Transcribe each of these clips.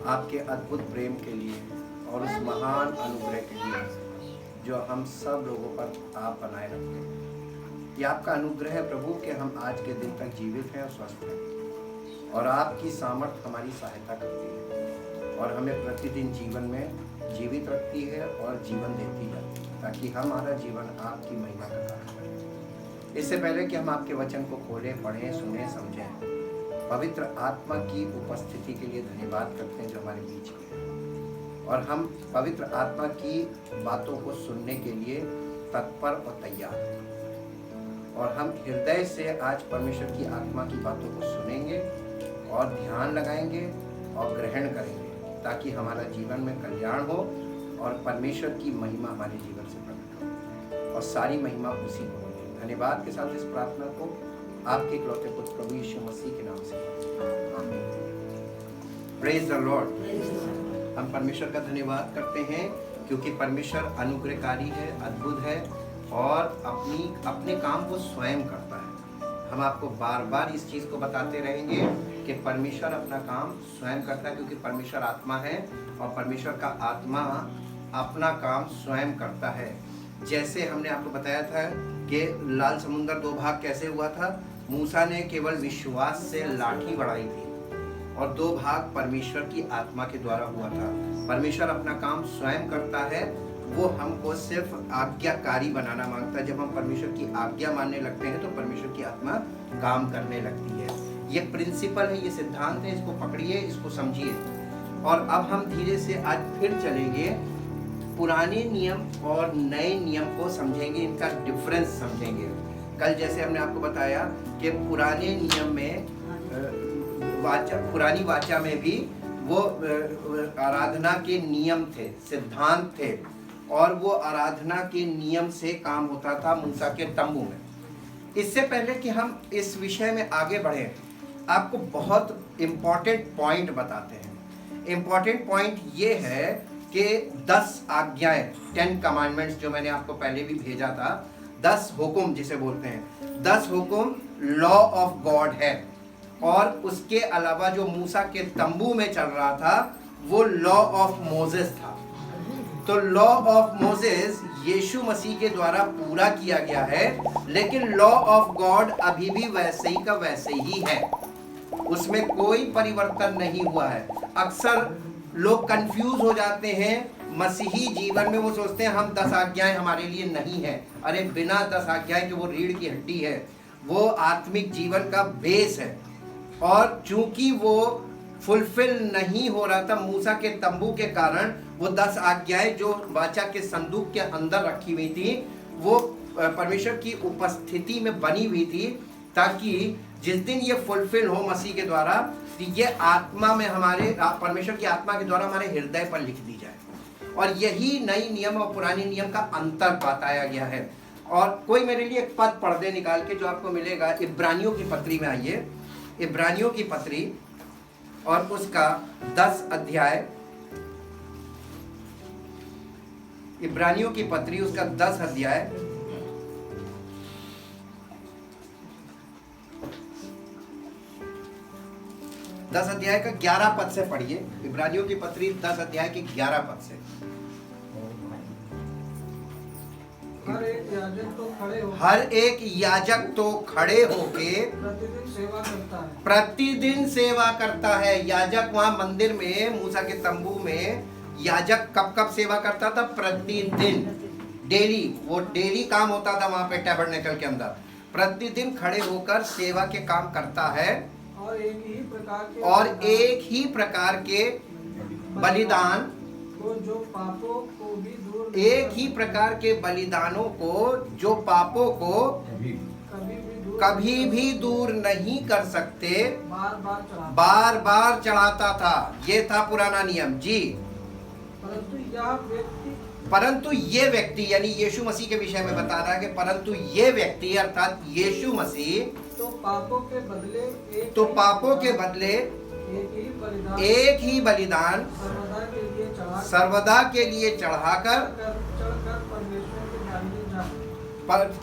आपके अद्भुत प्रेम के लिए और उस महान अनुग्रह के लिए जो हम सब लोगों पर आप बनाए रखते हैं। ये आपका अनुग्रह है प्रभु कि हम आज के दिन तक जीवित हैं और स्वस्थ हैं, और आपकी सामर्थ हमारी सहायता करती है और हमें प्रतिदिन जीवन में जीवित रखती है और जीवन देती है, ताकि हमारा जीवन आपकी महिमा का कार्य करे। इससे पहले कि हम आपके वचन को खोलें, पढ़ें, सुने, समझें, पवित्र आत्मा की उपस्थिति के लिए धन्यवाद करते हैं जो हमारे बीच में है, और हम पवित्र आत्मा की बातों को सुनने के लिए तत्पर और तैयार हैं। और हम हृदय से आज परमेश्वर की आत्मा की बातों को सुनेंगे और ध्यान लगाएंगे और ग्रहण करेंगे, ताकि हमारा जीवन में कल्याण हो और परमेश्वर की महिमा हमारे जीवन से प्रकट हो, और सारी महिमा उसी को होगी। धन्यवाद के साथ इस प्रार्थना को आपके इकलौते पुत्र प्रभु यीशु मसीह के नाम से आमीन। Praise the Lord. हम परमेश्वर का धन्यवाद करते हैं क्योंकि परमेश्वर अनुग्रहकारी है, अद्भुत है और अपने काम को स्वयं करता है। हम आपको बार बार इस चीज़ को बताते रहेंगे कि परमेश्वर अपना काम स्वयं करता है, क्योंकि परमेश्वर आत्मा है और परमेश्वर का आत्मा अपना काम स्वयं करता है। जैसे हमने आपको बताया था कि लाल समुंदर दो भाग कैसे हुआ था। मूसा ने केवल विश्वास से लाठी बढ़ाई थी और दो भाग परमेश्वर की आत्मा के द्वारा हुआ था। परमेश्वर अपना काम स्वयं करता है, वो हमको सिर्फ आज्ञाकारी बनाना मांगता है। जब हम परमेश्वर की आज्ञा मानने लगते हैं तो परमेश्वर की आत्मा काम करने लगती है। ये प्रिंसिपल है, ये सिद्धांत है, इसको पकड़िए, इसको समझिए। और अब हम धीरे से आज फिर चलेंगे, पुराने नियम और नए नियम को समझेंगे, इनका डिफरेंस समझेंगे। कल जैसे हमने आपको बताया कि पुराने नियम में पुरानी वाचा में भी वो आराधना के नियम थे, सिद्धांत थे, और वो आराधना के नियम से काम होता था मूसा के तंबू में। इससे पहले कि हम इस विषय में आगे बढ़ें, आपको बहुत इम्पॉर्टेंट पॉइंट बताते हैं। इम्पॉर्टेंट पॉइंट ये है कि 10 आज्ञाएं, 10 कमांडमेंट्स जो मैंने आपको पहले भी भेजा था, 10 हुक्म जिसे बोलते हैं, 10 हुक्म लॉ ऑफ गॉड है। और उसके अलावा जो मूसा के तंबू में चल रहा था वो लॉ ऑफ मोसेस था। तो लॉ ऑफ मोसेस यीशु मसीह के द्वारा पूरा किया गया है, लेकिन लॉ ऑफ गॉड अभी भी वैसे ही का वैसे ही है, उसमें कोई परिवर्तन नहीं हुआ है। अक्सर लोग कंफ्यूज हो जाते हैं मसीही जीवन में, वो सोचते हैं हम 10 आज्ञाएं हमारे लिए नहीं है। अरे बिना 10 आज्ञाएं के वो रीढ़ की हड्डी है, वो आत्मिक जीवन का बेस है। और चूंकि वो फुलफिल नहीं हो रहा था मूसा के तंबू के कारण, वो 10 आज्ञाएं जो वाचा के संदूक के अंदर रखी हुई थी वो परमेश्वर की उपस्थिति में बनी हुई थी, ताकि जिस दिन ये फुलफिल हो मसीह के द्वारा, ये आत्मा में हमारे परमेश्वर की आत्मा के द्वारा हमारे हृदय पर लिख दी जाए। और यही नई नियम और पुराने नियम का अंतर बताया गया है। और कोई मेरे लिए एक पद पढ़ दे निकाल के, जो आपको मिलेगा इब्रानियों की पत्री में। आइए, इब्रानियों की पत्री और उसका 10 अध्याय, इब्रानियों की पत्री उसका 10 अध्याय, दस अध्याय का 11 पद से पढ़िए। इब्रानियों की पत्री 10 अध्याय के 11 पद से। हर एक याजक तो खड़े होके प्रतिदिन सेवा करता है। याजक वहां मंदिर में, मूसा के तंबू में याजक कब कब सेवा करता था? प्रतिदिन, डेली। वो डेली काम होता था वहां पे टैबरनेकल के अंदर। प्रतिदिन खड़े होकर सेवा के काम करता है, और एक ही प्रकार के बलिदान, जो पापों को भी दूर, एक ही प्रकार के बलिदानों को जो पापों को कभी भी दूर नहीं कर सकते, बार बार चढ़ाता था। ये था पुराना नियम जी। परंतु ये व्यक्ति, यानी यीशु मसीह के विषय में बता रहा है कि परंतु ये व्यक्ति अर्थात यीशु मसीह तो पापों के बदले एक ही बलिदान सर्वदा के लिए चढ़ाकर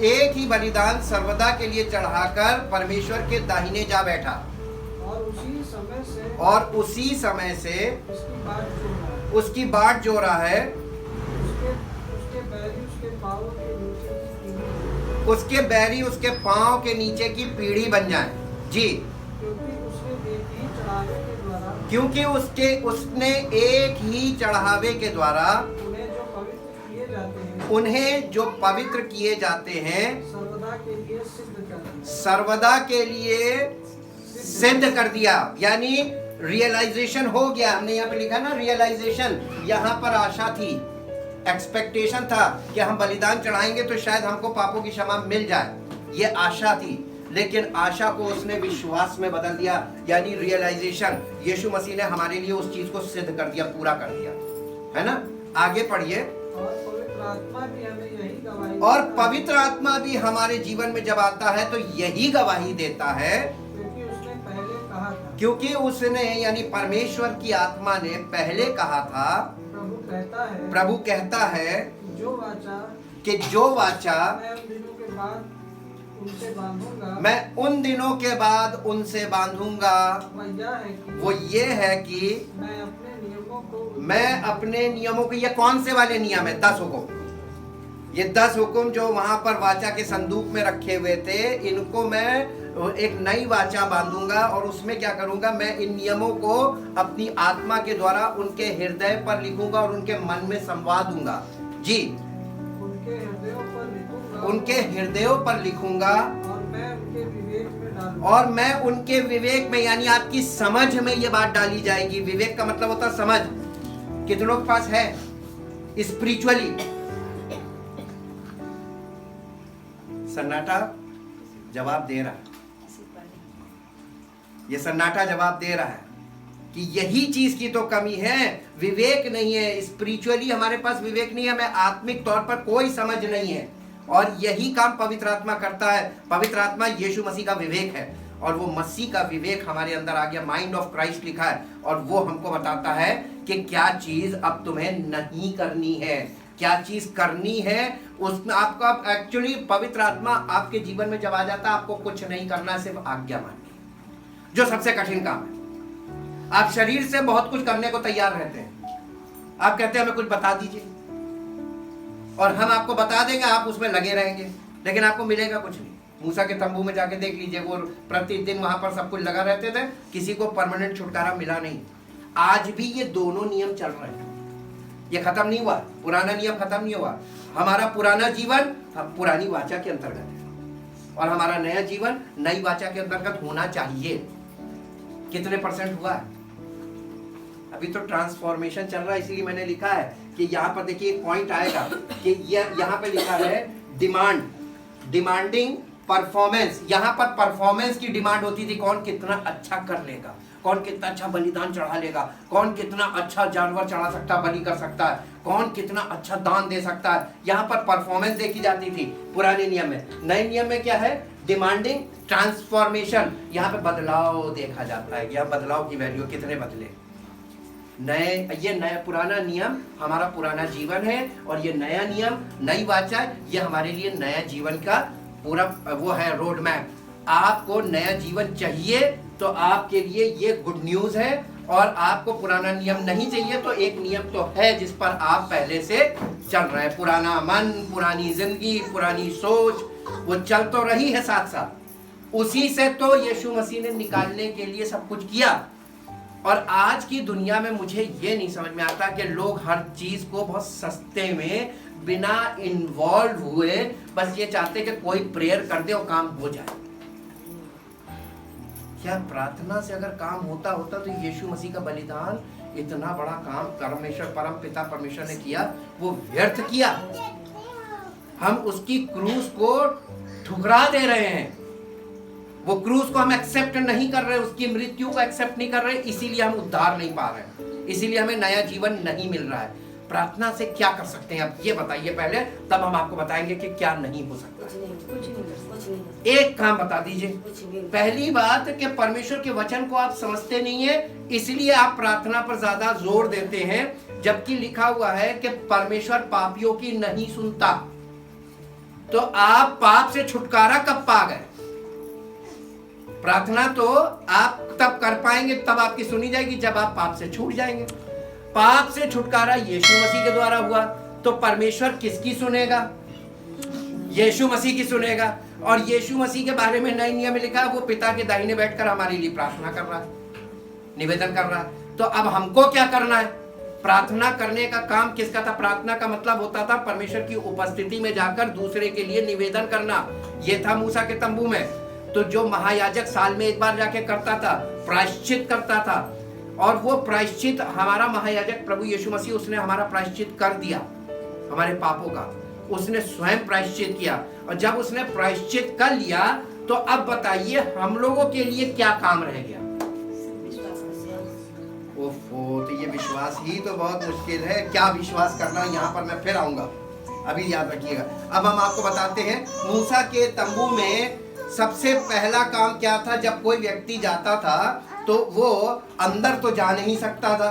एक ही बलिदान सर्वदा के लिए चढ़ाकर परमेश्वर के दाहिने जा बैठा। और उसी समय से और उसी समय से उसकी बाट जो है, उसकी बाट जो रहा है, उसके उसके बैरी उसके पाँवों के नीचे की पीढ़ी, उसके बैरी उसके पांव के नीचे की पीढ़ी बन जाए। जी, क्योंकि उसने एक ही चढ़ावे के द्वारा क्योंकि उसने एक ही चढ़ावे के द्वारा उन्हें जो पवित्र किए जाते हैं उन्हें जो पवित्र किए जाते हैं सर्वदा के लिए सिद्ध कर दिया। यानी रियलाइजेशन हो गया। हमने यहाँ पे लिखा ना रियलाइजेशन, यहाँ पर आशा थी, एक्सपेक्टेशन था कि हम बलिदान चढ़ाएंगे तो शायद हमको पापों की क्षमा मिल जाए, ये आशा थी। लेकिन आशा को उसने विश्वास में बदल दिया, यानी रियलाइजेशन। यीशु मसीह ने हमारे लिए उस चीज को सिद्ध कर दिया, पूरा कर दिया, है ना। आगे पढ़िए। और पवित्र आत्मा भी हमारे जीवन में जब आता है तो यही गवाही देता है, क्योंकि उसने यानी परमेश्वर की आत्मा ने पहले कहा था, प्रभु कहता है कि जो वाचा मैं उन दिनों के बाद उनसे बांधूंगा, वो ये है कि मैं अपने नियमों को, ये कौन से वाले नियम है? 10 हुक्म। ये 10 हुक्म जो वहां पर वाचा के संदूक में रखे हुए थे, इनको मैं एक नई वाचा बांधूंगा और उसमें क्या करूंगा, मैं इन नियमों को अपनी आत्मा के द्वारा उनके हृदय पर लिखूंगा और उनके मन में समवा दूंगा। जी, उनके हृदयों पर लिखूंगा और मैं उनके विवेक में, यानी आपकी समझ में ये बात डाली जाएगी। विवेक का मतलब होता है समझ। कितनों के पास है स्पिरिचुअली? सन्नाटा जवाब दे रहा है, ये सन्नाटा जवाब दे रहा है कि यही चीज की तो कमी है, विवेक नहीं है। स्पिरिचुअली हमारे पास विवेक नहीं है, हमें आत्मिक तौर पर कोई समझ नहीं है, और यही काम पवित्र आत्मा करता है। पवित्र आत्मा यीशु मसीह का विवेक है, और वो मसीह का विवेक हमारे अंदर आ गया। माइंड ऑफ क्राइस्ट लिखा है, और वो हमको बताता है कि क्या चीज अब तुम्हें नहीं करनी है, क्या चीज करनी है। उसमें आपका एक्चुअली पवित्र आत्मा आपके जीवन में जब आ जाता है, आपको कुछ नहीं करना, सिर्फ आज्ञा माननी, जो सबसे कठिन काम है। आप शरीर से बहुत कुछ करने को तैयार रहते हैं, आप कहते हैं हमें कुछ बता दीजिए, और हम आपको बता देंगे, आप उसमें लगे रहेंगे, लेकिन आपको मिलेगा कुछ नहीं। मूसा के तंबू में जाके देख लीजिए, वो प्रतिदिन वहां पर सब कुछ लगा रहते थे, किसी को परमानेंट छुटकारा मिला नहीं। आज भी ये दोनों नियम चल रहे हैं, ये खत्म नहीं हुआ, पुराना नियम खत्म नहीं हुआ। हमारा पुराना जीवन पुरानी वाचा के अंतर्गत है, और हमारा नया जीवन नई वाचा के अंतर्गत होना चाहिए। कितने % हुआ है? अभी तो ट्रांसफॉर्मेशन चल रहा है, इसलिए मैंने लिखा है कि यहाँ पर देखिए एक पॉइंट आएगा कि यहाँ पे लिखा है डिमांडिंग परफॉर्मेंस। यहाँ पर परफॉर्मेंस की डिमांड होती थी, कौन कितना अच्छा कर लेगा, कौन कितना अच्छा बलिदान चढ़ा लेगा, कौन कितना अच्छा जानवर चढ़ा सकता, बलि कर सकता है, कौन कितना अच्छा दान दे सकता है। यहाँ पर परफॉर्मेंस देखी जाती थी पुराने नियम में। नए नियम में क्या है? Demanding transformation. यहाँ पे बदलाव देखा जाता है, यहाँ बदलाव की वैल्यू कितने बदले। ये नया पुराना नियम हमारा पुराना जीवन है, और ये नया नियम नई वाचा ये हमारे लिए नया जीवन का पूरा वो है रोड मैप। आपको नया जीवन चाहिए तो आपके लिए ये गुड न्यूज है, और आपको पुराना नियम नहीं चाहिए तो एक नियम तो है जिस पर आप पहले से चल रहे हैं। पुराना मन, पुरानी जिंदगी, पुरानी सोच वो चल तो रही है साथ साथ, उसी से तो यीशु मसीह ने निकालने के लिए सब कुछ किया। और आज की दुनिया में मुझे ये नहीं समझ में आता कि लोग हर चीज को बहुत सस्ते में बिना इन्वॉल्व हुए बस ये चाहते कि कोई प्रेयर कर दे और काम हो जाए। क्या प्रार्थना से अगर काम होता तो यीशु मसीह का बलिदान, इतना बड़ा काम परमेश्वर परम पिता परमेश्वर ने किया, वो व्यर्थ किया? हम उसकी क्रूस को ठुकरा दे रहे हैं, वो क्रूस को हम एक्सेप्ट नहीं कर रहे, उसकी मृत्यु को एक्सेप्ट नहीं कर रहे, इसीलिए हम उद्धार नहीं पा रहे, इसीलिए हमें नया जीवन नहीं मिल रहा है। प्रार्थना से क्या कर सकते हैं आप ये बताइए पहले, तब हम आपको बताएंगे कि क्या नहीं हो सकता। कुछ नहीं। एक काम बता दीजिए। पहली बात कि परमेश्वर के वचन को आप समझते नहीं है, इसलिए आप प्रार्थना पर ज्यादा जोर देते हैं, जबकि लिखा हुआ है कि परमेश्वर पापियों की नहीं सुनता। तो आप पाप से छुटकारा कब पा गए? प्रार्थना तो आप तब कर पाएंगे, तब आपकी सुनी जाएगी जब आप पाप से छूट जाएंगे। पाप से छुटकारा यीशु मसीह के द्वारा हुआ, तो परमेश्वर किसकी सुनेगा? यीशु मसीह की सुनेगा। और यीशु मसीह के बारे में नए नियम में लिखा है, वो पिता के दाहिने बैठकर हमारे लिए प्रार्थना कर रहा है, निवेदन कर रहा है। तो अब हमको क्या करना है? प्रार्थना करने का काम किसका था? प्रार्थना का मतलब होता था परमेश्वर की उपस्थिति में जाकर दूसरे के लिए निवेदन करना। ये था मूसा के तंबू में। तो जो महायाजक साल में एक बार जाके करता था, प्रायश्चित करता था, और वो प्रायश्चित हमारा महायाजक प्रभु यीशु मसीह, उसने हमारा प्रायश्चित कर दिया हमारे पापों का। उसने स्वयं प्रायश्चित किया, और जब उसने प्रायश्चित कर लिया तो अब बताइए हम लोगों के लिए क्या काम रह गया? ओफो, तो ये विश्वास ही तो बहुत मुश्किल है। क्या विश्वास करना, यहाँ पर मैं फिर आऊंगा, अभी याद रखिएगा। अब हम आपको बताते हैं मूसा के तंबू में सबसे पहला काम क्या था। जब कोई व्यक्ति जाता था तो वो अंदर तो जा नहीं सकता था,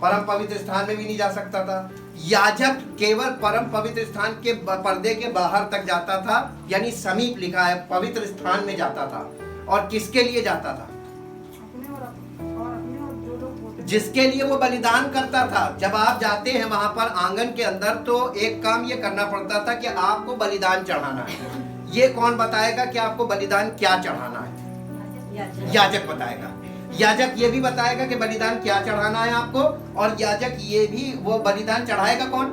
परम पवित्र स्थान में भी नहीं जा सकता था। याजक केवल परम पवित्र स्थान के पर्दे के बाहर तक जाता था, यानी समीप लिखा है, पवित्र स्थान में जाता था। और किसके लिए जाता था? जिसके लिए वो बलिदान करता था। जब आप जाते हैं वहां पर आंगन के अंदर, तो एक काम ये करना पड़ता था कि आपको बलिदान चढ़ाना है। ये कौन बताएगा कि आपको बलिदान क्या चढ़ाना है? याजक बताएगा। याजक ये भी बताएगा कि बलिदान क्या चढ़ाना है आपको, और याजक ये भी, वो बलिदान चढ़ाएगा कौन?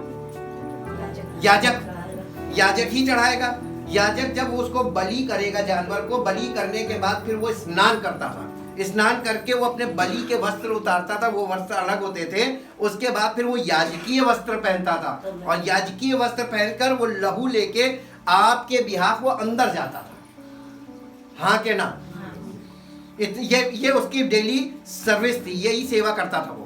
याजक ही चढ़ाएगा। याजक जब उसको बलि करेगा, जानवर को बलि करने के बाद फिर वो स्नान करता था। स्नान करके वो अपने बलि के वस्त्र उतारता था, वो वस्त्र अलग होते थे। उसके बाद फिर वो याजकीय वस्त्र पहनता था, और याजकीय वस्त्र पहनकर वो लहू लेके आपके बिहाफ वो अंदर जाता था। हाँ के ना? ये उसकी डेली सर्विस थी, यही सेवा करता था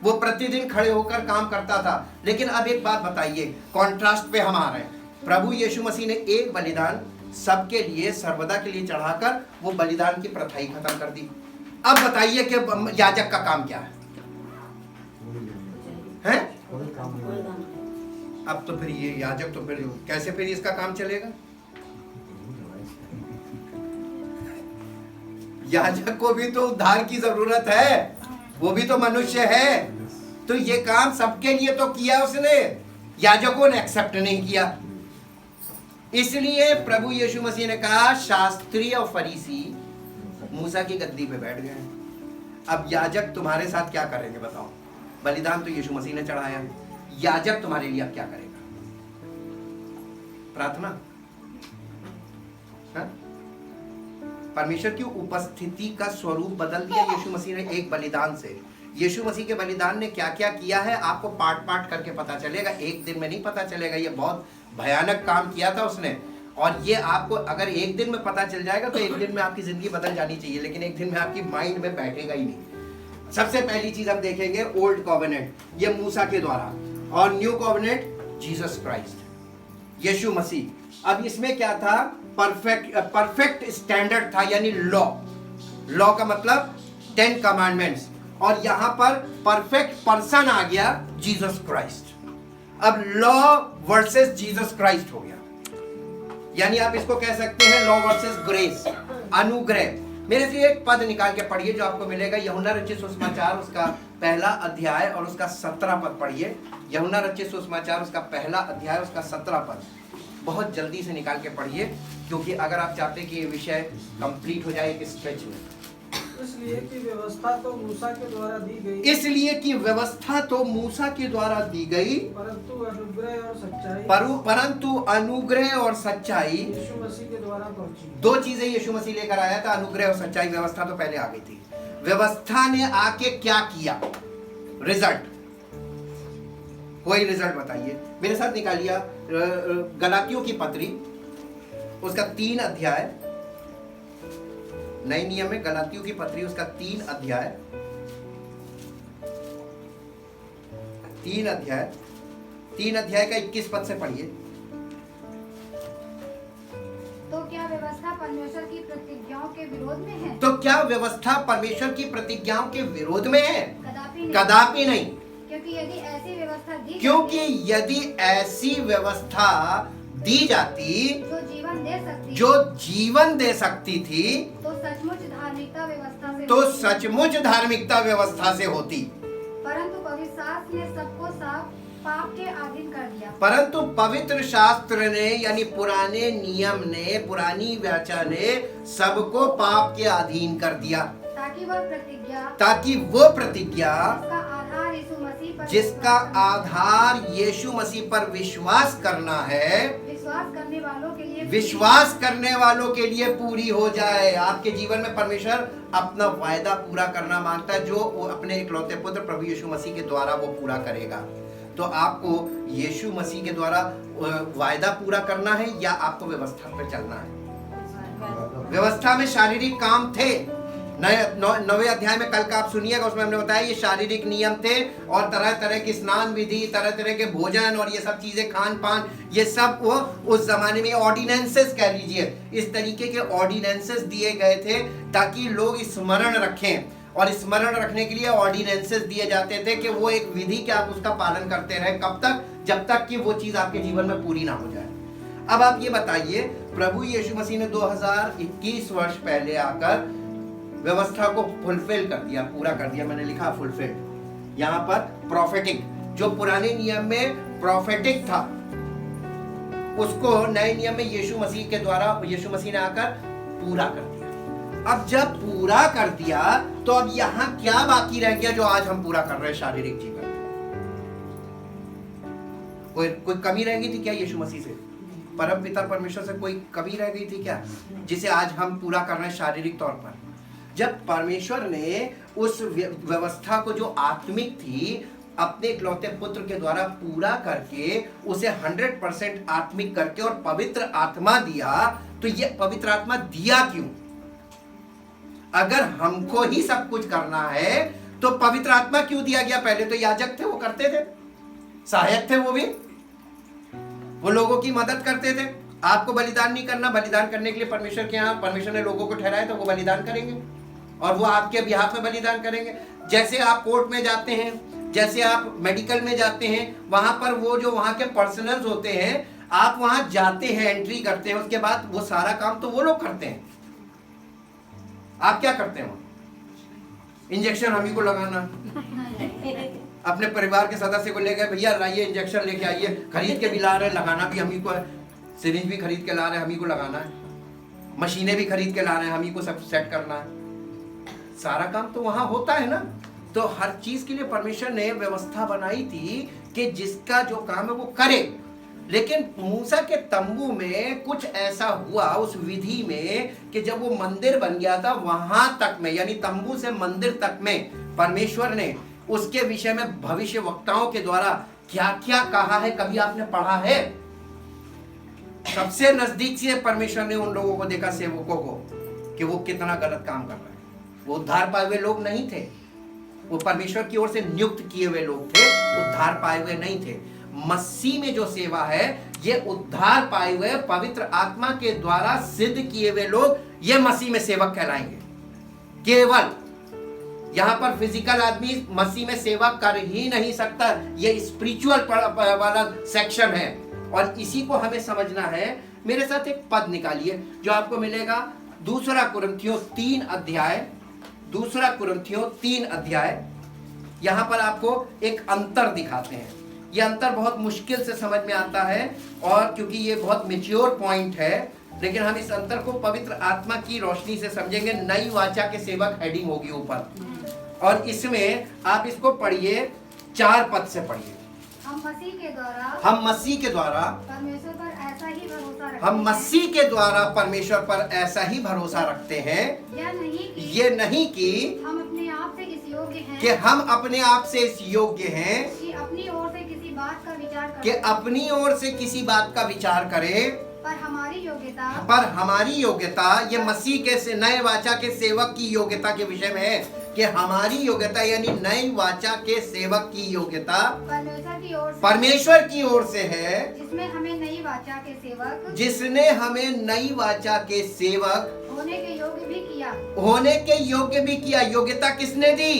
वो प्रतिदिन खड़े होकर काम करता था। लेकिन अब एक बात बताइए, कॉन्ट्रास्ट पे हम आ रहे हैं। प्रभु यीशु मसीह ने एक बलिदान सबके लिए, सर्वदा के लिए चढ़ाकर वो बलिदान की प्रथा ही खत्म कर दी। अब बताइए कि याजक का काम क्या है? अब तो फिर ये याजक, तो फिर कैसे फिर इसका काम चलेगा? याजक को भी तो उद्धार की जरूरत है, वो भी तो मनुष्य है। तो ये काम सबके लिए तो किया उसने, याजकों ने एक्सेप्ट नहीं किया। इसलिए प्रभु यीशु मसीह ने कहा, शास्त्री और फरीसी मूसा की गद्दी पे बैठ गए। अब याजक तुम्हारे साथ क्या करेंगे बताओ? बलिदान तो यीशु मसीह ने चढ़ाया, याजक तुम्हारे लिए अब क्या करेगा? प्रार्थना। हाँ? परमेश्वर की उपस्थिति का स्वरूप बदल दिया यीशु मसीह ने एक बलिदान से। यीशु मसीह के बलिदान ने क्या क्या किया है आपको पार्ट पार्ट करके पता चलेगा, एक दिन में नहीं पता चलेगा। ये बहुत भयानक काम किया था उसने, और ये आपको अगर एक दिन में पता चल जाएगा तो एक दिन में आपकी जिंदगी बदल जानी चाहिए, लेकिन एक दिन में आपकी माइंड में बैठेगा ही नहीं। सबसे पहली चीज हम देखेंगे ओल्ड कॉवेनेंट, ये मूसा के द्वारा, और न्यू कॉवेनेंट जीसस क्राइस्ट, यीशु मसीह। अब इसमें क्या था? परफेक्ट स्टैंडर्ड था, यानी लॉ का मतलब 10 कमांडमेंट्स, और यहां पर परफेक्ट पर्सन आ गया, जीसस क्राइस्ट। अब लॉ वर्सेस जीसस क्राइस्ट हो गया, यानी आप इसको कह सकते हैं लॉ वर्सेस ग्रेस, अनुग्रह। मेरे से एक पद निकाल के पढ़िए जो आपको मिलेगा, यूहन्ना रचित सुसमाचार उसका पहला अध्याय और उसका 17 पद पढ़िए। यूहन्ना रचित सुसमाचार उसका पहला अध्याय उसका 17 पद बहुत जल्दी से निकाल के पढ़िए, क्योंकि अगर आप चाहते कि ये विषय कंप्लीट हो जाए एक स्ट्रेच में। इसलिए कि व्यवस्था तो मूसा के द्वारा दी गई, इसलिए कि व्यवस्था तो मूसा के द्वारा दी गई, परंतु अनुग्रह और सच्चाई परंतु अनुग्रह और सच्चाई यीशु मसीह के द्वारा पहुंची। 2 चीजें यीशु मसीह लेकर आया था, अनुग्रह और सच्चाई। व्यवस्था तो पहले आ गई थी। व्यवस्था ने आके क्या किया? रिजल्ट, कोई रिजल्ट बताइए मेरे साथ निकालिए। गलातियों की पत्री उसका 3 अध्याय, नए नियम में गलातियों की पत्री उसका 3 अध्याय 3 अध्याय का 21 पद से पढ़िए। तो क्या व्यवस्था परमेश्वर की प्रतिज्ञाओं के विरोध में है? तो क्या व्यवस्था परमेश्वर की प्रतिज्ञाओं के विरोध में है? कदापि नहीं। क्योंकि यदि ऐसी व्यवस्था दी क्योंकि यदि ऐसी व्यवस्था दी जाती, जो जीवन दे सकती, जो जीवन दे सकती थी, तो सचमुच धार्मिकता व्यवस्था से तो होती। सचमुच धार्मिकता व्यवस्था से होती। परंतु पवित्र शास्त्र ने सबको साफ पाप के अधीन कर दिया। परंतु पवित्र शास्त्र ने यानी पुराने नियम ने, पुरानी वाचा ने सबको पाप के अधीन कर दिया, ताकि वह प्रतिज्ञा, ताकि वो प्रतिज्ञा जिसका आधार यीशु मसीह पर जिसका आधार यीशु मसीह पर विश्वास विश्वास करना है, विश्वास करने वालों के लिए विश्वास करने वालों के लिए पूरी हो जाए। आपके जीवन में परमेश्वर अपना वायदा पूरा करना मांगता है, जो वो अपने इकलौते पुत्र प्रभु यीशु मसीह के द्वारा वो पूरा करेगा। तो आपको यीशु मसीह के द्वारा वायदा पूरा करना है या आपको व्यवस्था पर चलना है? व्यवस्था में शारीरिक काम थे। नवे अध्याय में कल का आप सुनिएगा, उसमें हमने बताया ये शारीरिक नियम थे और तरह तरह की स्नान विधि, तरह तरह के भोजन और ये सब चीजें, खान पान, ये सब वो उस जमाने में ऑर्डिनेंसेस कह लीजिए, इस तरीके के ऑर्डिनेंसेस दिए गए थे ताकि लोग स्मरण रखें। और स्मरण रखने के लिए ऑर्डिनेंसेस दिए जाते थे कि वो एक विधि के आप उसका पालन करते रहे। कब तक? जब तक कि वो चीज आपके जीवन में पूरी ना हो जाए। अब आप ये बताइए, प्रभु यीशु मसीह ने 2021 वर्ष पहले आकर व्यवस्था को फुलफिल कर दिया, पूरा कर दिया। मैंने लिखा फुलफिल्ड यहाँ पर। प्रोफेटिक, जो पुराने नियम में प्रोफेटिक था, उसको नए नियम में यीशु मसीह के द्वारा यीशु मसीह ने आकर पूरा कर दिया। अब जब पूरा कर दिया तो अब यहाँ क्या बाकी रह गया जो आज हम पूरा कर रहे हैं शारीरिक जीवन में? कोई कमी रह गई थी क्या यीशु मसीह से? परम पिता परमेश्वर से कोई कमी रह गई थी क्या जिसे आज हम पूरा कर रहे हैं शारीरिक तौर पर? जब परमेश्वर ने उस व्यवस्था को जो आत्मिक थी अपने इकलौते पुत्र के द्वारा पूरा करके उसे 100% आत्मिक करके और पवित्र आत्मा दिया, तो ये पवित्र आत्मा दिया क्यों? अगर हमको ही सब कुछ करना है तो पवित्र आत्मा क्यों दिया गया? पहले तो याजक थे, वो करते थे, सहायक थे, वो लोगों की मदद करते थे। आपको बलिदान नहीं करना, बलिदान करने के लिए परमेश्वर के यहाँ परमेश्वर ने लोगों को ठहराया, तो वो बलिदान करेंगे और वो आपके बिहाफ में बलिदान करेंगे। जैसे आप कोर्ट में जाते हैं, जैसे आप मेडिकल में जाते हैं, वहां पर वो जो वहां के पर्सनल्स होते हैं, आप वहां जाते हैं, एंट्री करते हैं, उसके बाद वो सारा काम तो वो लोग करते हैं। आप क्या करते हैं? इंजेक्शन हम ही को लगाना, अपने परिवार के सदस्य को ले गए, भैया लाइए इंजेक्शन लेके आइए, खरीद के भी ला रहे हैं, लगाना भी हम ही को है, सिरिंज भी खरीद के ला रहे हैं, हम ही को लगाना है, मशीनें भी खरीद के ला रहे हैं, हम ही को सब सेट करना है। सारा काम तो वहां होता है ना। तो हर चीज के लिए परमेश्वर ने व्यवस्था बनाई थी कि जिसका जो काम है वो करे। लेकिन मूसा के तंबू में कुछ ऐसा हुआ उस विधि में कि जब वो मंदिर बन गया था, वहां तक में यानी तंबू से मंदिर तक में परमेश्वर ने उसके विषय में भविष्य वक्ताओं के द्वारा क्या क्या कहा है, कभी आपने पढ़ा है? सबसे नजदीक से परमेश्वर ने उन लोगों को देखा, सेवकों को, कि वो कितना गलत काम कर रहे हैं। वो उद्धार पाए हुए लोग नहीं थे, वो परमेश्वर की ओर से नियुक्त किए हुए लोग थे, उद्धार पाए हुए नहीं थे। मसीह में जो सेवा है, ये उद्धार पाए हुए पवित्र आत्मा के द्वारा सिद्ध किए हुए लोग ये मसीह में सेवक कहलाएंगे। केवल यहां पर फिजिकल आदमी मसीह में सेवा कर ही नहीं सकता, ये स्पिरिचुअल वाला सेक्शन है और इसी को हमें समझना है। मेरे साथ एक पद निकालिए जो आपको मिलेगा 2 कुरिन्थियों 3 अध्याय, 2 कुरिन्थियों 3 अध्याय। यहां पर आपको एक अंतर दिखाते हैं। यह अंतर बहुत मुश्किल से समझ में आता है और क्योंकि ये बहुत मैच्योर पॉइंट है, लेकिन हम इस अंतर को पवित्र आत्मा की रोशनी से समझेंगे। नई वाचा के सेवक हेडिंग होगी ऊपर, और इसमें आप इसको पढ़िए, 4 पद से पढ़िए। हम मसीह के द्वारा परमेश्वर पर ऐसा ही भरोसा रखते हम मसीह के द्वारा परमेश्वर पर ऐसा ही भरोसा रखते हैं। ये नहीं कि हम अपने आप से इस योग्य हैं कि हम अपने आप से इस योग्य हैं कि अपनी ओर से किसी बात का विचार करें, कि अपनी ओर से किसी बात का विचार करें, पर हमारी योग्यता ये मसीह के नए वाचा के सेवक की योग्यता के विषय में है कि हमारी योग्यता यानी नई वाचा के सेवक की योग्यता परमेश्वर की ओर से है, जिसने हमें नई वाचा के सेवक होने के योग्य भी किया। योग्यता किसने दी?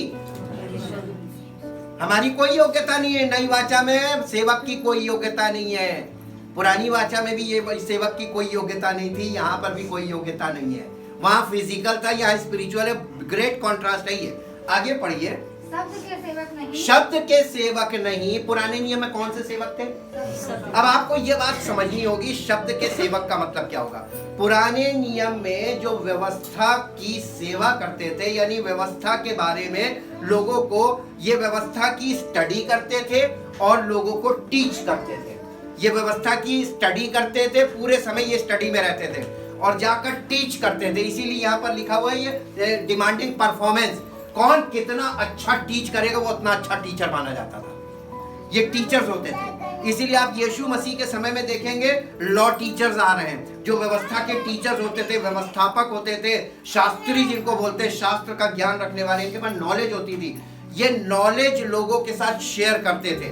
हमारी कोई योग्यता नहीं है, नई वाचा में सेवक की कोई योग्यता नहीं है। पुरानी वाचा में भी ये सेवक की कोई योग्यता नहीं थी, यहाँ पर भी कोई योग्यता नहीं है। वहाँ फिजिकल था, यहाँ स्पिरिचुअल है। ग्रेट कॉन्ट्रास्ट है ये। आगे पढ़िए। शब्द के सेवक नहीं, शब्द के सेवक नहीं। पुराने नियम में कौन से सेवक थे? अब आपको ये बात समझनी होगी, शब्द के सेवक का मतलब क्या होगा। पुराने नियम में जो व्यवस्था की सेवा करते थे, यानी व्यवस्था के बारे में लोगों को, ये व्यवस्था की स्टडी करते थे और लोगों को टीच करते थे। ये व्यवस्था की स्टडी करते थे, पूरे समय ये स्टडी में रहते थे और जाकर टीच करते थे। इसीलिए यहाँ पर लिखा हुआ है ये डिमांडिंग परफॉर्मेंस। कौन कितना अच्छा टीच करेगा वो उतना अच्छा टीचर माना जाता था। ये टीचर्स होते थे। इसीलिए आप यीशु मसीह के समय में देखेंगे लॉ टीचर्स आ रहे हैं, जो व्यवस्था के टीचर्स होते थे, व्यवस्थापक होते थे, शास्त्री जिनको बोलते हैं, शास्त्र का ज्ञान रखने वाले, इनके पास नॉलेज होती थी। ये नॉलेज लोगों के साथ शेयर करते थे,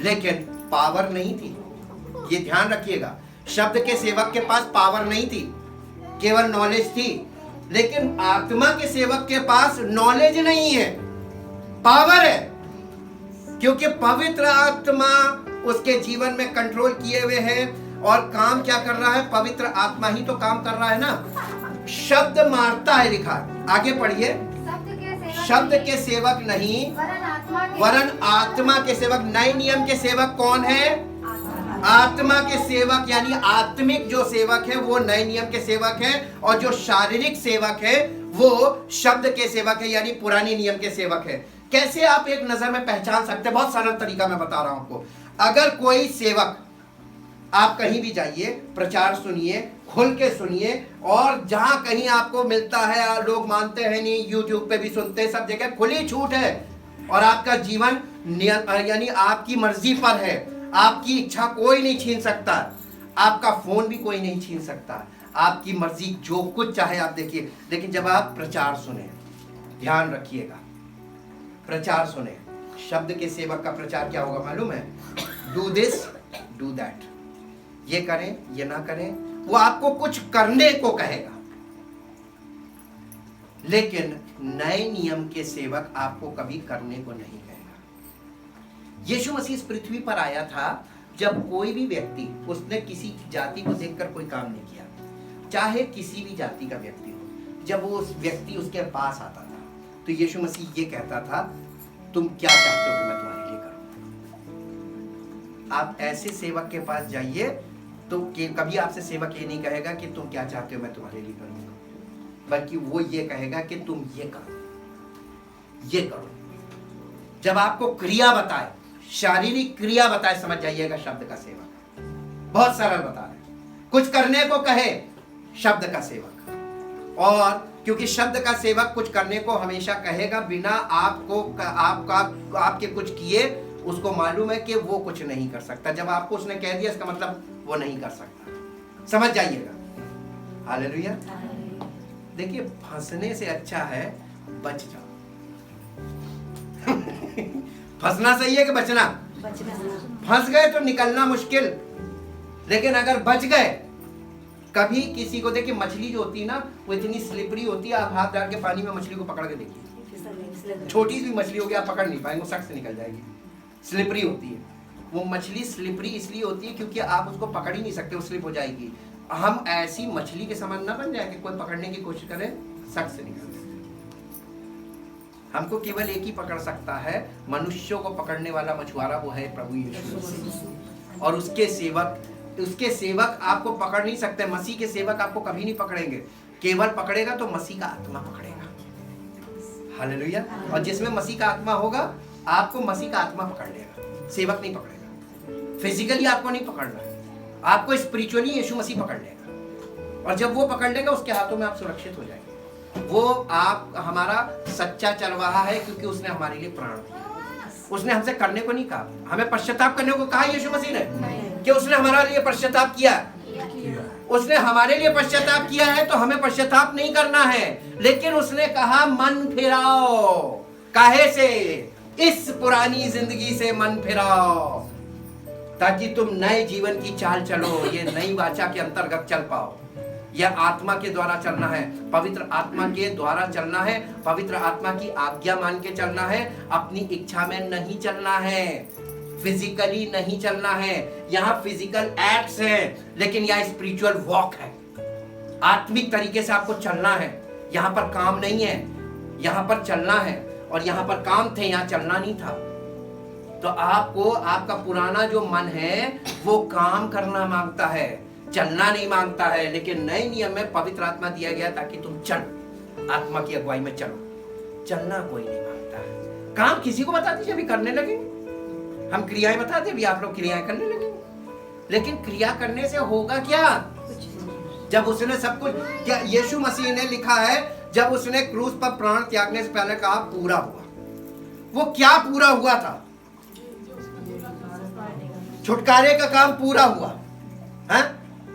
लेकिन पावर नहीं थी। ये ध्यान रखिएगा, शब्द के सेवक के पास पावर नहीं थी, केवल नॉलेज थी। लेकिन आत्मा के सेवक के पास नॉलेज नहीं है, पावर है, क्योंकि पवित्र आत्मा उसके जीवन में कंट्रोल किए हुए है। और काम क्या कर रहा है? पवित्र आत्मा ही तो काम कर रहा है ना। शब्द मारता है, लिखा। आगे पढ़िए। शब्द के सेवक नहीं वरन आत्मा के सेवक। नए नियम के सेवक कौन है? आत्मा के सेवक, यानी आत्मिक जो सेवक है वो नए नियम के सेवक है, और जो शारीरिक सेवक है वो शब्द के सेवक है, यानी पुराने नियम के सेवक है। कैसे आप एक नजर में पहचान सकते हैं? बहुत सरल तरीका मैं बता रहा हूं आपको। अगर कोई सेवक, आप कहीं भी जाइए, प्रचार सुनिए, खुल के सुनिए, और जहां कहीं आपको मिलता है, लोग मानते हैं नहीं, यूट्यूब पे भी सुनते हैं, सब जगह खुली छूट है, और आपका जीवन यानी आपकी मर्जी पर है, आपकी इच्छा कोई नहीं छीन सकता, आपका फोन भी कोई नहीं छीन सकता, आपकी मर्जी जो कुछ चाहे आप देखिए। लेकिन जब आप प्रचार सुने, ध्यान रखिएगा, प्रचार सुने, शब्द के सेवक का प्रचार क्या होगा मालूम है? डू दिस डू दैट, ये करें ये ना करें, वो आपको कुछ करने को कहेगा। लेकिन नए नियम के सेवक आपको कभी करने को नहीं कहेगा। यीशु मसीह इस पृथ्वी पर आया था जब कोई भी व्यक्ति, उसने किसी जाति को देखकर कोई काम नहीं किया, चाहे किसी भी जाति का व्यक्ति हो, जब वो उस व्यक्ति उसके पास आता था तो यीशु मसीह ये कहता था, तुम क्या चाहते हो कि मैं तुम्हारे लिए करूं? आप ऐसे सेवक के पास जाइए तो कभी आपसे सेवक ये नहीं कहेगा कि तुम क्या चाहते हो मैं तुम्हारे लिए करूंगा, बल्कि वो ये कहेगा कि तुम ये करो, ये करो। जब आपको क्रिया बताए, शारीरिक क्रिया बताए, समझ जाइएगा शब्द का सेवक। बहुत सरल बता रहे, कुछ करने को कहे, शब्द का सेवक। और क्योंकि शब्द का सेवक कुछ करने को हमेशा कहेगा, बिना आपके कुछ किए, उसको मालूम है कि वो कुछ नहीं कर सकता। जब आपको उसने कह दिया, इसका मतलब वो नहीं कर सकता। समझ जाइएगा। हालेलुया। देखिए, फंसने से अच्छा है बच जाओ। फंसना सही है कि बचना? फंस गए तो निकलना मुश्किल, लेकिन अगर बच गए, कभी किसी को देखिए, मछली जो होती है ना, वो इतनी स्लिपरी होती है, आप हाथ डाल के पानी में मछली को पकड़ के देखिए, छोटी सी मछली होगी, आप पकड़ नहीं पाएंगे, वो सख्त से निकल जाएगी, स्लिपरी होती है। वो मछली स्लिपरी इसलिए होती है क्योंकि आप उसको पकड़ ही नहीं सकते, वो स्लिप हो जाएगी। हम ऐसी मछली के समान ना बन जाए कि कोई पकड़ने की कोशिश करे, सख्त से निकल जाए। हमको केवल एक ही पकड़ सकता है, मनुष्यों को पकड़ने वाला मछुआरा, वो है प्रभु यीशु मसीह। और उसके सेवक आपको पकड़ नहीं सकते। मसीह के सेवक आपको कभी नहीं पकड़ेंगे, केवल पकड़ेगा तो मसीह का आत्मा पकड़ेगा। हालेलुया। और जिसमें मसीह का आत्मा होगा, आपको मसीह का आत्मा पकड़ लेगा, सेवक नहीं पकड़ेगा। फिजिकली आपको नहीं पकड़ना है, आपको स्पिरिचुअली यीशु मसीह पकड़ लेगा। और जब वो पकड़ लेगा, उसके हाथों में आप सुरक्षित हो जाएंगे। वो आप हमारा सच्चा चरवाहा है, क्योंकि उसने हमारे लिए प्राण दिया। उसने हमसे करने को नहीं कहा, हमें पश्चाताप करने को कहा यीशु मसीह ने, कि उसने हमारे लिए पश्चाताप किया। उसने हमारे लिए पश्चाताप किया है, तो हमें पश्चाताप नहीं करना है। लेकिन उसने कहा मन फिराओ। काहे से? इस पुरानी जिंदगी से मन फिराओ, ताकि तुम नए जीवन की चाल चलो, ये नई वाचा के अंतर्गत चल पाओ। यह आत्मा के द्वारा चलना है, पवित्र आत्मा के द्वारा चलना है, पवित्र आत्मा की आज्ञा मान के चलना है, अपनी इच्छा में नहीं चलना है। फिजिकली नहीं चलना है। यहाँ फिजिकल एक्ट्स हैं, लेकिन यहाँ स्पिरिचुअल वॉक है। आत्मिक तरीके से आपको चलना है। यहाँ पर काम नहीं है, यहाँ पर चलना है। और यहाँ पर काम थे, यहाँ चलना नहीं था। तो आपको आपका पुराना जो मन है वो काम करना मांगता है, चलना नहीं मांगता है। लेकिन नए नियम में पवित्र आत्मा दिया गया ताकि तुम चलो, आत्मा की अगुवाई में चलो। चलना कोई नहीं मांगता है। काम किसी को बता दीजिए, अभी करने लगे। हम क्रियाएं बताते, अभी आप लोग क्रियाएं करने लगे। लेकिन क्रिया करने से होगा क्या? जब उसने सब कुछ, क्या यीशु मसीह ने लिखा है, जब उसने क्रूस पर प्राण त्यागने से पहले कहा पूरा हुआ। वो क्या पूरा हुआ था? छुटकारे का काम पूरा हुआ है।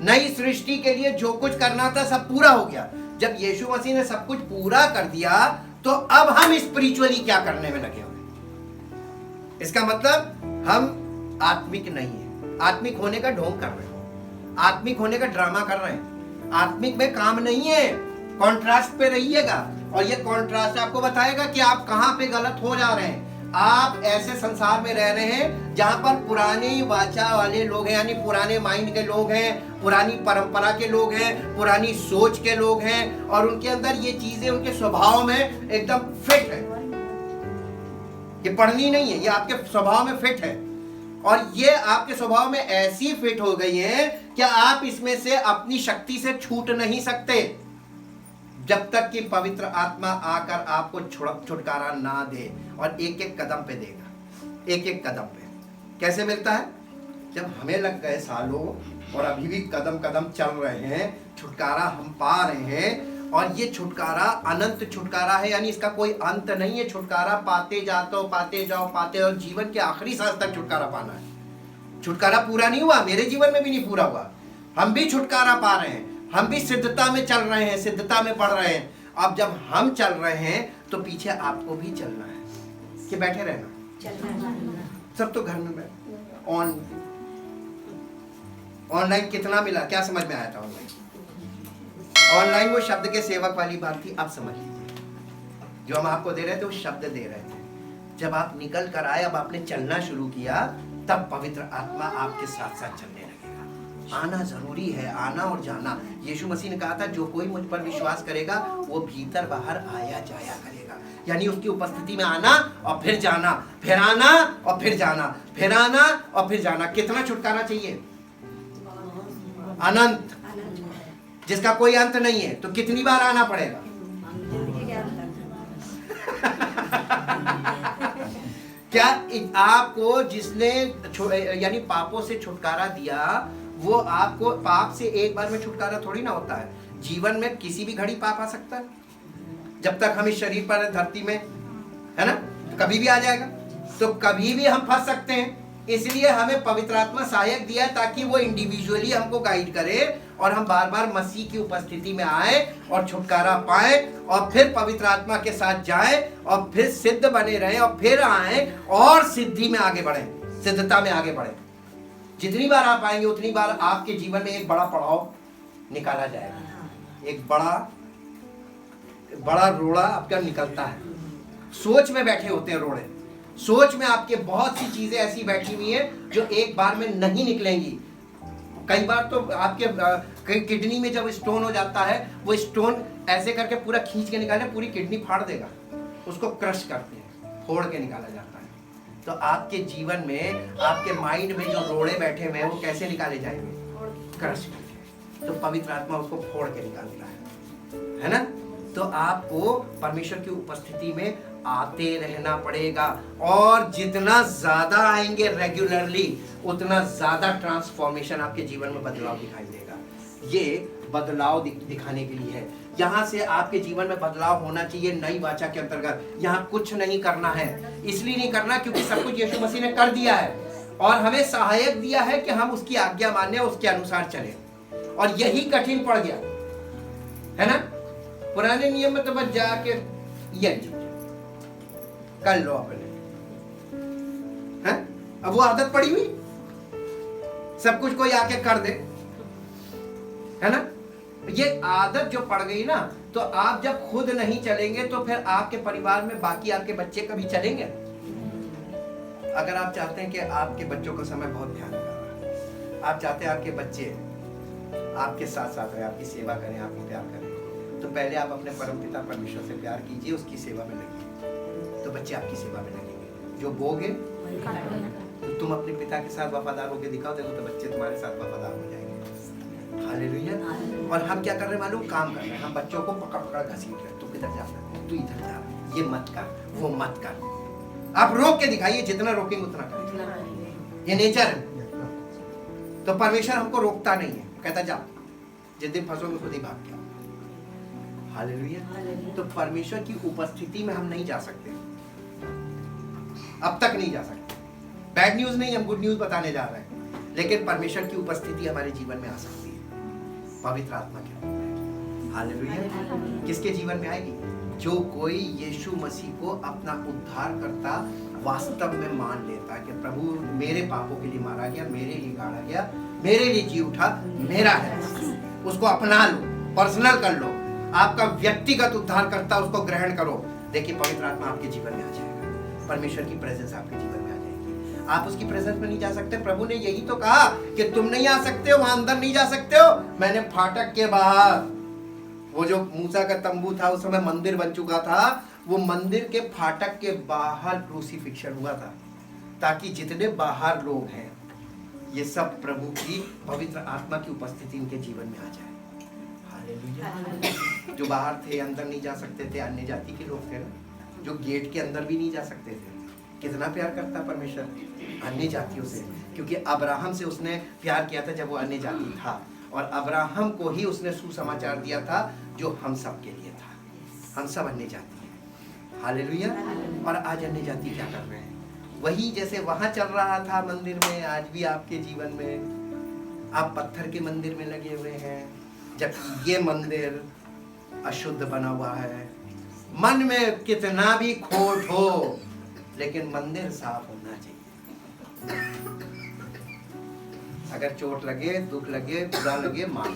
नई सृष्टि के लिए जो कुछ करना था सब पूरा हो गया। जब यीशु मसीह ने सब कुछ पूरा कर दिया तो अब हम स्पिरिचुअली क्या करने में लगे हुए। इसका मतलब हम आत्मिक नहीं है, आत्मिक होने का ढोंग कर रहे हैं, आत्मिक होने का ड्रामा कर रहे हैं। आत्मिक में काम नहीं है। कॉन्ट्रास्ट पे रहिएगा और ये कॉन्ट्रास्ट आपको बताएगा कि आप कहां पे गलत हो जा रहे हैं। आप ऐसे संसार में रह रहे हैं जहां पर पुरानी वाचा वाले लोग हैं, यानी पुराने माइंड के लोग हैं, पुरानी परंपरा के लोग हैं, पुरानी सोच के लोग हैं, और उनके अंदर ये चीजें उनके स्वभाव में एकदम फिट है। ये पढ़नी नहीं है, ये आपके स्वभाव में फिट है। और ये आपके स्वभाव में ऐसी फिट हो गई है कि आप इसमें से अपनी शक्ति से छूट नहीं सकते जब तक कि पवित्र आत्मा आकर आपको छुटकारा ना दे। और एक एक कदम पे देगा, एक एक कदम पे। कैसे मिलता है? जब हमें लग गए सालों और अभी भी कदम कदम चल रहे हैं, छुटकारा हम पा रहे हैं। और ये छुटकारा अनंत छुटकारा है, यानी इसका कोई अंत नहीं है। छुटकारा पाते जाओ, पाते जाओ, पाते, और जीवन के आखिरी सांस तक छुटकारा पाना है। छुटकारा पूरा नहीं हुआ, मेरे जीवन में भी नहीं पूरा हुआ। हम भी छुटकारा पा रहे हैं, हम भी सिद्धता में चल रहे हैं, सिद्धता में बढ़ रहे हैं। अब जब हम चल रहे हैं तो पीछे आपको भी चलना है कि बैठे रहना? सब तो घर में बैठे। ऑनलाइन कितना मिला? क्या समझ में आया था ऑनलाइन? ऑनलाइन वो शब्द के सेवक वाली बात थी। अब समझ लीजिए, जो हम आपको दे रहे थे वो शब्द दे रहे थे। जब आप निकल कर आए, अब आपने चलना शुरू किया, तब पवित्र आत्मा आपके साथ साथ चलने लगेगा। आना जरूरी है, आना और जाना। यीशु मसीह ने कहा था जो कोई मुझ पर विश्वास करेगा वो भीतर बाहर आया जाया करेगा। यानी उसकी उपस्थिति में आना और फिर जाना, फिर आना और फिर जाना, फिर आना और फिर जाना। कितना छुटकारा चाहिए? अनंत, जिसका कोई अंत नहीं है। तो कितनी बार आना पड़ेगा? क्या आपको जिसने यानी पापों से छुटकारा दिया, वो आपको पाप से एक बार में छुटकारा थोड़ी ना होता है। जीवन में किसी भी घड़ी पाप आ सकता है, जब तक हम इस शरीर पर धरती में है ना, कभी भी आ जाएगा। तो कभी भी हम फंस सकते हैं। इसलिए हमें पवित्र आत्मा सहायक दिया है ताकि वो इंडिविजुअली हमको गाइड करे और हम बार बार मसीह की उपस्थिति में आए और छुटकारा पाए और फिर पवित्र आत्मा के साथ जाए और फिर सिद्ध बने रहे और फिर आए और सिद्धि में आगे बढ़े, सिद्धता में आगे बढ़े। जितनी बार आप आएंगे उतनी बार आपके जीवन में एक बड़ा पड़ाव निकाला जाएगा। एक बड़ा रोड़ा आपका निकलता है। सोच में बैठे होते हैं रोड़े। सोच में आपके बहुत सी चीजें ऐसी बैठी हुई हैं जो एक बार में नहीं निकलेंगी। कई बार तो आपके किडनी में जब स्टोन हो जाता है, वो स्टोन ऐसे करके पूरा खींच के निकाले, पूरी किडनी फाड़ देगा। उसको क्रश करते हैं, फोड़ के निकाला जाता है। तो आपके जीवन में, आपके माइंड में जो रोड़े बैठे हुए हैं वो कैसे निकाले जाएंगे? क्रश करके। तो पवित्र आत्मा उसको फोड़ के निकालता है ना। तो आपको परमेश्वर की उपस्थिति में आते रहना पड़ेगा और जितना ज्यादा आएंगे रेगुलरली उतना ज्यादा ट्रांसफॉर्मेशन आपके जीवन में बदलाव दिखाई देगा। ये बदलाव दिखाने के लिए है। यहाँ से आपके जीवन में बदलाव होना चाहिए नई वाचा के अंतर्गत। यहाँ कुछ नहीं करना है, इसलिए नहीं करना क्योंकि सब कुछ यीशु मसीह ने कर दिया है और हमें सहायक दिया है कि हम उसकी आज्ञा माने, उसके अनुसार चले। और यही कठिन पड़ गया है ना। पुराने नियम में तो बस जाके ये कर लो अपने, हैं? अब वो आदत पड़ी हुई, सब कुछ कोई आके कर दे, है ना। ये आदत जो पड़ गई ना, तो आप जब खुद नहीं चलेंगे तो फिर आपके परिवार में बाकी आपके बच्चे कभी चलेंगे? अगर आप चाहते हैं कि आपके बच्चों का समय बहुत ध्यान रहा, आप चाहते हैं आपके बच्चे आपके साथ साथ रहे, आपकी सेवा करें, आपको प्यार करें, तो पहले आप अपने परमपिता परमेश्वर से प्यार कीजिए, उसकी सेवा में लगिए, तो बच्चे आपकी सेवा में लगेंगे। जो बोगे तो तुम अपने पिता के साथ वफादार होकर दिखाओ, देखो तो बच्चे तुम्हारे साथ वफादार हो जाएंगे। हालेलुया। और हम क्या कर रहे हैं मालूम? काम कर रहे हैं। हम बच्चों को पकड़ पकड़ घसीट रहे हैं, तू किधर जा रहा है, तू इधर जा रहा है, ये मत कर, वो मत कर। आप रोक के दिखाइए, जितना रोकेंगे उतना करेंगे, ये नेचर है। तो परमेश्वर हमको रोकता नहीं है, कहता जा, जिस दिन फंसोगे खुद ही भाग गया। हालेलुया। तो परमेश्वर की उपस्थिति में हम नहीं जा सकते, अब तक नहीं जा सकते। बैड न्यूज नहीं, हम गुड न्यूज बताने जा रहे हैं, लेकिन परमेश्वर की उपस्थिति हमारे जीवन में आ सकती है पवित्र आत्मा के रूप में। हालेलुया। किसके जीवन में आएगी? जो कोई यीशु मसीह को अपना उद्धारकर्ता वास्तव में मान लेता है कि प्रभु मेरे पापों के लिए मारा गया, मेरे लिए गाड़ा गया, मेरे लिए जी उठा, मेरा है, उसको अपना लो, पर्सनल कर लो, आपका व्यक्तिगत उद्धारकर्ता उसको ग्रहण करो। देखिए पवित्र आत्मा आपके जीवन में आ जाएगा, परमेश्वर की प्रेजेंस आपके जीवन में आ जाएगी। आप उसकी प्रेजेंस में नहीं जा सकते। प्रभु ने यही तो कहा कि तुम नहीं आ सकते हो, वहां अंदर नहीं जा सकते हो, मैंने फाटक के बाहर, वो जो मूसा का तंबू था उस समय मंदिर बन चुका था, वो मंदिर के फाटक के बाहर क्रूसीफिक्शन हुआ था, ताकि जितने बाहर लोग हैं ये सब प्रभु की पवित्र आत्मा की उपस्थिति इनके जीवन में आ जाए। हालेलुया। जो बाहर थे, अंदर नहीं जा सकते थे, अन्य जाति के लोग थे ना, जो गेट के अंदर भी नहीं जा सकते थे। कितना प्यार करता परमेश्वर अन्य जातियों से, क्योंकि अब्राहम से उसने प्यार किया था जब वो अन्य जाति था, और अब्राहम को ही उसने सुसमाचार दिया था जो हम सब के लिए था। हम सब अन्य जाति हैं। हालेलुया। और आज अन्य जाति क्या कर रहे हैं? वही जैसे वहां चल रहा था मंदिर में, आज भी आपके जीवन में आप पत्थर के मंदिर में लगे हुए हैं, जबकि ये मंदिर अशुद्ध बना हुआ है। मन में कितना भी खोट हो, लेकिन मंदिर साफ होना चाहिए। अगर चोट लगे, दुख लगे, बुरा लगे, मान,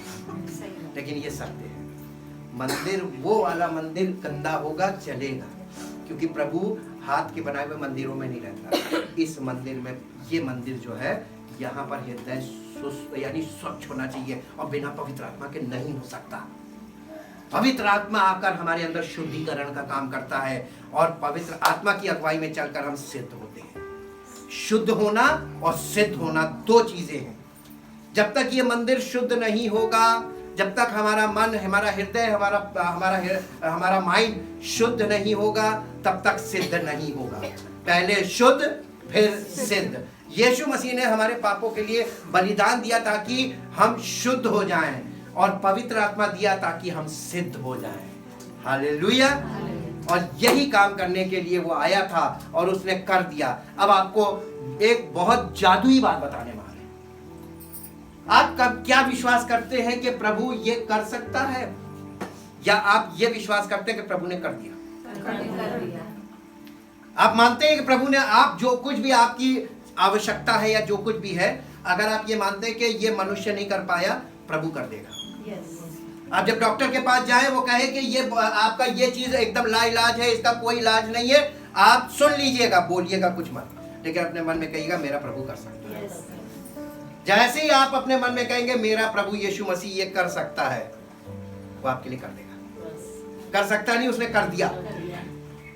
लेकिन ये सत्य है। मंदिर वो वाला मंदिर गंदा होगा चलेगा, क्योंकि प्रभु हाथ के बनाए हुए मंदिरों में नहीं रहता। इस मंदिर में, ये मंदिर जो है, यहाँ पर हृदय यानी स्वच्छ होना चाहिए, और बिना पवित्र आत्मा के नहीं हो सकता। पवित्र आत्मा आकर हमारे अंदर शुद्धिकरण का काम करता है, और पवित्र आत्मा की अगुवाई में चलकर हम सिद्ध होते हैं। शुद्ध होना और सिद्ध होना दो चीजें हैं। जब तक ये मंदिर शुद्ध नहीं होगा, जब तक हमारा मन, हमारा हृदय, हमारा माइंड शुद्ध नहीं होगा, तब तक सिद्ध नहीं होगा। पहले शुद्ध फिर सिद्ध। यीशु मसीह ने हमारे पापों के लिए बलिदान दिया ताकि हम शुद्ध हो जाएं, और पवित्र आत्मा दिया ताकि हम सिद्ध हो जाएं। हालेलुया। और यही काम करने के लिए वो आया था, और उसने कर दिया। अब आपको एक बहुत जादुई बात बताने वाला है। आप कब क्या विश्वास करते हैं कि प्रभु ये कर सकता है, या आप ये विश्वास करते हैं कि प्रभु ने कर दिया? आप मानते हैं कि प्रभु ने, आप जो कुछ भी आपकी आवश्यकता है या जो कुछ भी है, अगर आप ये मानते हैं कि ये मनुष्य नहीं कर पाया, प्रभु कर देगा। आप जब डॉक्टर के पास जाएं, वो कहे कि ये आपका ये चीज एकदम लाइलाज है, इसका कोई इलाज नहीं है, आप सुन लीजिएगा, बोलिएगा कुछ मत, लेकिन अपने मन में कहिएगा मेरा प्रभु कर सकता है। जैसे ही आप अपने मन में कहेंगे मेरा प्रभु यीशु मसीह ये कर सकता है, वो आपके लिए कर देगा। कर सकता नहीं, उसने कर दिया।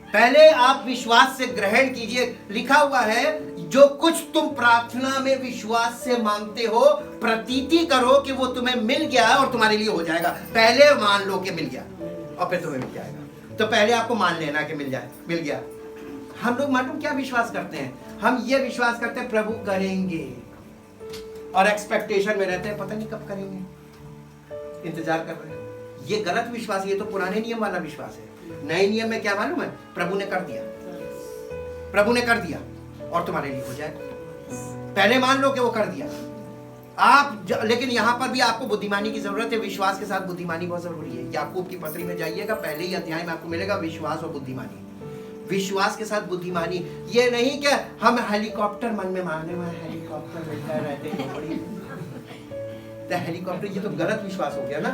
पहले आप विश्वास से ग्रहण कीजिए। लिखा हुआ है, जो कुछ तुम प्रार्थना में विश्वास से मांगते हो, प्रतीति करो कि वो तुम्हें मिल गया और तुम्हारे लिए हो जाएगा। पहले मान लो कि मिल गया, और फिर तुम्हें मिल जाएगा। तो पहले आपको मान लेना कि मिल गया। हम लोग मालूम क्या विश्वास करते हैं? हम ये विश्वास करते हैं प्रभु करेंगे, और एक्सपेक्टेशन में रहते हैं, पता नहीं कब करेंगे, इंतजार कर रहे हैं। ये गलत विश्वास, ये तो पुराने नियम वाला विश्वास है। नए नियम में क्या मालूम है? प्रभु ने कर दिया, प्रभु ने कर दिया और तुम्हारे लिए हो जाएगा। पहले मान लो कि वो कर दिया। लेकिन यहाँ पर भी आपको बुद्धिमानी की जरूरत है। विश्वास के साथ बुद्धिमानी बहुत जरूरी है। याकूब की पत्री में जाइएगा, पहले ही अध्याय में आपको मिलेगा विश्वास और बुद्धिमानी। विश्वास के साथ बुद्धिमानी, ये नहीं कि हम हेलीकॉप्टर मन में मांगने में हेलीकॉप्टर मिलता रहते हैं, बड़ी हेलीकॉप्टर, ये तो गलत विश्वास हो गया ना।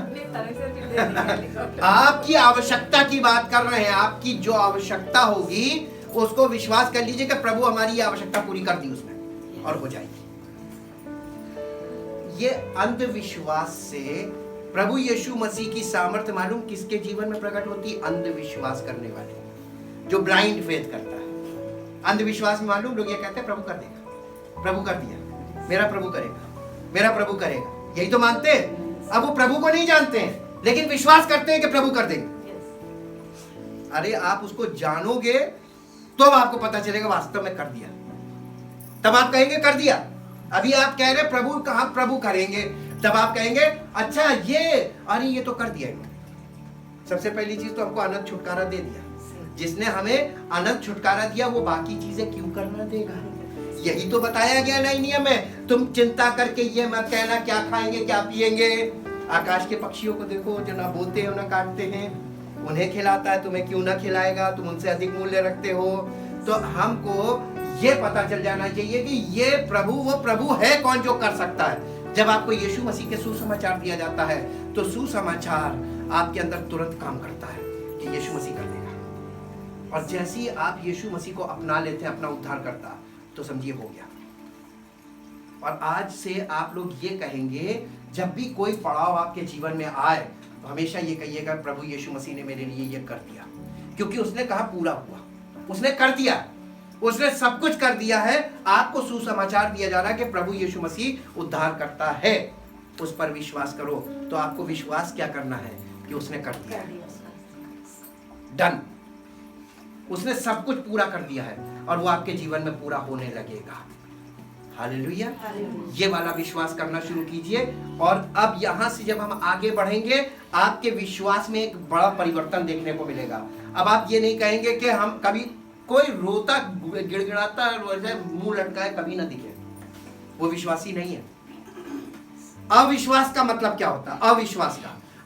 आपकी आवश्यकता की बात कर रहे हैं। आपकी जो आवश्यकता होगी उसको विश्वास कर लीजिए कि प्रभु हमारी ये आवश्यकता पूरी कर दी उसने, और हो जाएगी। ये अंधविश्वास से प्रभु यीशु मसीह की सामर्थ्य मालूम किसके जीवन में प्रकट होती? अंधविश्वास करने वाले, जो ब्लाइंड फेथ करता है। अंधविश्वास में मालूम लोग ये कहते हैं प्रभु कर देगा, प्रभु कर दिया, मेरा प्रभु करेगा, मेरा प्रभु करेगा, यही तो मानते हैं। अब वो प्रभु को नहीं जानते हैं लेकिन विश्वास करते हैं कि प्रभु कर देंगे। अरे आप उसको जानोगे तो अब आपको पता चलेगा वास्तव में कर दिया, तब आप कहेंगे कर दिया। अभी आप कह रहे प्रभु कहाँ प्रभु करेंगे, तब आप कहेंगे अच्छा ये, अरे ये तो कर दिया इन्होंने। सबसे पहली चीज तो हमको अनंत छुटकारा दे दिया। जिसने हमें अनंत छुटकारा दिया वो बाकी चीजें क्यों करना देगा? यही तो बताया गया नए नियम में, तुम चिंता करके ये मत कहना क्या खाएंगे क्या पिएंगे। आकाश के पक्षियों को देखो, जो ना बोते हैं ना काटते हैं, उन्हें खिलाता है, तुम्हें क्यों ना खिलाएगा? तुम उनसे अधिक मूल्य रखते हो। तो हमको ये पता चल जाना चाहिए कि ये प्रभु वो प्रभु है कौन जो कर सकता है। जब आपको यीशु मसीह के सुसमाचार दिया जाता है तो सुसमाचार आपके अंदर तुरंत काम करता है कि यीशु मसीह कर देगा। और जैसे ही आप यीशु मसीह को अपना लेते हैं अपना उद्धार करता, तो समझिए हो गया। और आज से आप लोग ये कहेंगे, जब भी कोई पड़ाव आपके जीवन में आए तो हमेशा ये कहिएगा प्रभु यीशु मसीह ने मेरे लिए ये कर दिया, क्योंकि उसने कहा पूरा हुआ, उसने कर दिया, उसने सब कुछ कर दिया है। आपको सुसमाचार दिया जा रहा है कि प्रभु यीशु मसीह उद्धार करता है, उस पर विश्वास करो। तो आपको विश्वास क्या करना है कि उसने कर दिया है, डन, उसने सब कुछ पूरा कर दिया है और वो आपके जीवन में पूरा होने लगेगा। हालेलुया। ये वाला विश्वास करना शुरू कीजिए। और अब यहां से जब हम आगे बढ़ेंगे आपके विश्वास में एक बड़ा परिवर्तन देखने को मिलेगा। अब आप ये नहीं कहेंगे कि हम कभी कोई रोता गिड़गिड़ाता मुंह लटकाए कभी ना दिखे, वो विश्वासी नहीं है। अविश्वास का मतलब क्या होता है?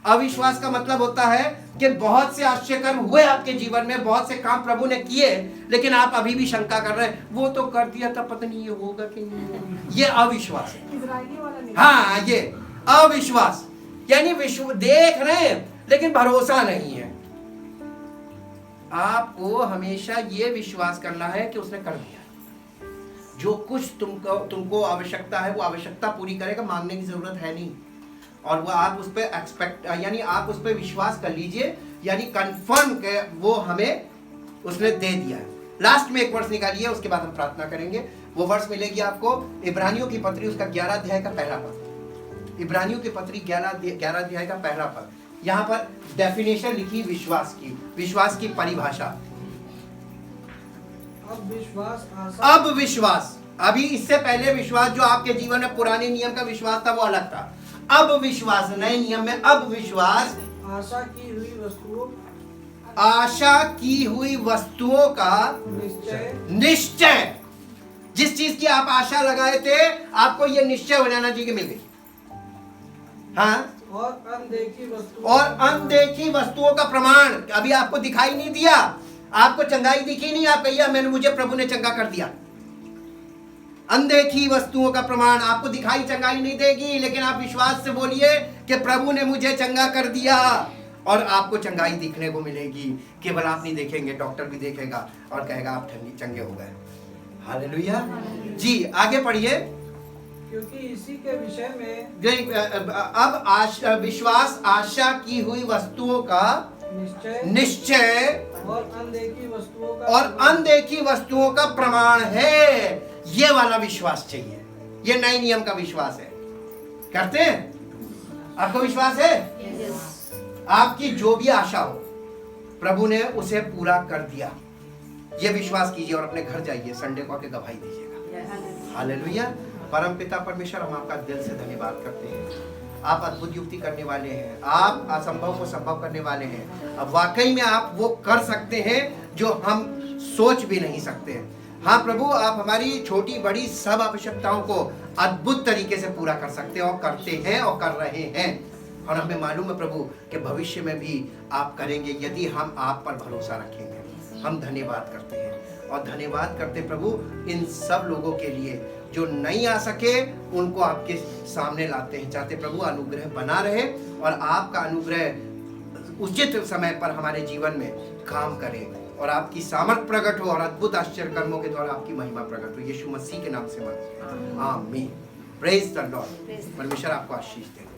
अविश्वास का मतलब होता है कि बहुत से आश्चर्यकर्म हुए आपके जीवन में, बहुत से काम प्रभु ने किए, लेकिन आप अभी भी शंका कर रहे हैं वो तो कर दिया था, पता नहीं ये होगा कि नहीं होगा। ये अविश्वास है। हाँ, ये अविश्वास यानी विश्व देख रहे हैं लेकिन भरोसा नहीं है। आपको हमेशा ये विश्वास करना है कि उसने कर दिया। जो कुछ तुमको आवश्यकता है वो आवश्यकता पूरी करेगा, मांगने की जरूरत है नहीं। और वो आप उस पर एक्सपेक्ट यानी आप उस पर विश्वास कर लीजिए, यानी कंफर्म के वो हमें उसने दे दिया है। लास्ट में एक वर्ष निकालिए, उसके बाद हम प्रार्थना करेंगे। वो वर्ष मिलेगी आपको इब्रानियों की पत्री उसका 11 अध्याय का पहला पद। इब्रानियों की पत्री 11 अध्याय का पहला पद। यहाँ पर डेफिनेशन लिखी विश्वास की परिभाषा। अब विश्वास, अभी इससे पहले विश्वास जो आपके जीवन में पुराने नियम का विश्वास था वो अलग था। अब विश्वास नए नियम में, अब विश्वास आशा की हुई वस्तुओं का निश्चय। जिस चीज की आप आशा लगाए थे आपको ये निश्चय हो जाना चाहिए कि मिल गई। हाँ, और अनदेखी वस्तुओं का प्रमाण। अभी आपको दिखाई नहीं दिया, आपको चंगाई दिखी नहीं, आप कहिए मैंने मुझे प्रभु ने चंगा कर दिया। अनदेखी वस्तुओं का प्रमाण, आपको दिखाई चंगाई नहीं देगी, लेकिन आप विश्वास से बोलिए कि प्रभु ने मुझे चंगा कर दिया, और आपको चंगाई दिखने को मिलेगी। केवल आप नहीं देखेंगे, डॉक्टर भी देखेगा और कहेगा आप चंगे हो गए। हालेलुया जी। आगे पढ़िए। क्योंकि इसी के विषय में अब विश्वास आशा की हुई वस्तुओं का निश्चय और अनदेखी वस्तुओं का प्रमाण है। ये वाला विश्वास चाहिए, ये नए नियम का विश्वास है। करते हैं? आपको विश्वास है? आपकी जो भी आशा हो प्रभु ने उसे पूरा कर दिया, ये विश्वास कीजिए और अपने घर जाइए, संडे को आके गवाही दीजिएगा। हालेलुया। परम पिता परमेश्वर, हम आपका दिल से धन्यवाद करते हैं। आप अद्भुत युक्ति करने वाले हैं, आप असंभव को संभव करने वाले हैं। अब वाकई में आप वो कर सकते हैं जो हम सोच भी नहीं सकते। हाँ प्रभु, आप हमारी छोटी बड़ी सब आवश्यकताओं को अद्भुत तरीके से पूरा कर सकते हैं और करते हैं और कर रहे हैं। और हमें मालूम है प्रभु कि भविष्य में भी आप करेंगे यदि हम आप पर भरोसा रखेंगे। हम धन्यवाद करते हैं और धन्यवाद करते प्रभु इन सब लोगों के लिए जो नहीं आ सके, उनको आपके सामने लाते हैं। चाहते प्रभु अनुग्रह बना रहे और आपका अनुग्रह उचित समय पर हमारे जीवन में काम करे। और आपकी सामर्थ प्रकट हो और अद्भुत आश्चर्य कर्मों के द्वारा आपकी महिमा प्रकट हो, यीशु मसीह के नाम से मांगते हैं, आमीन। Praise the Lord. परमेश्वर आपको आशीष दे।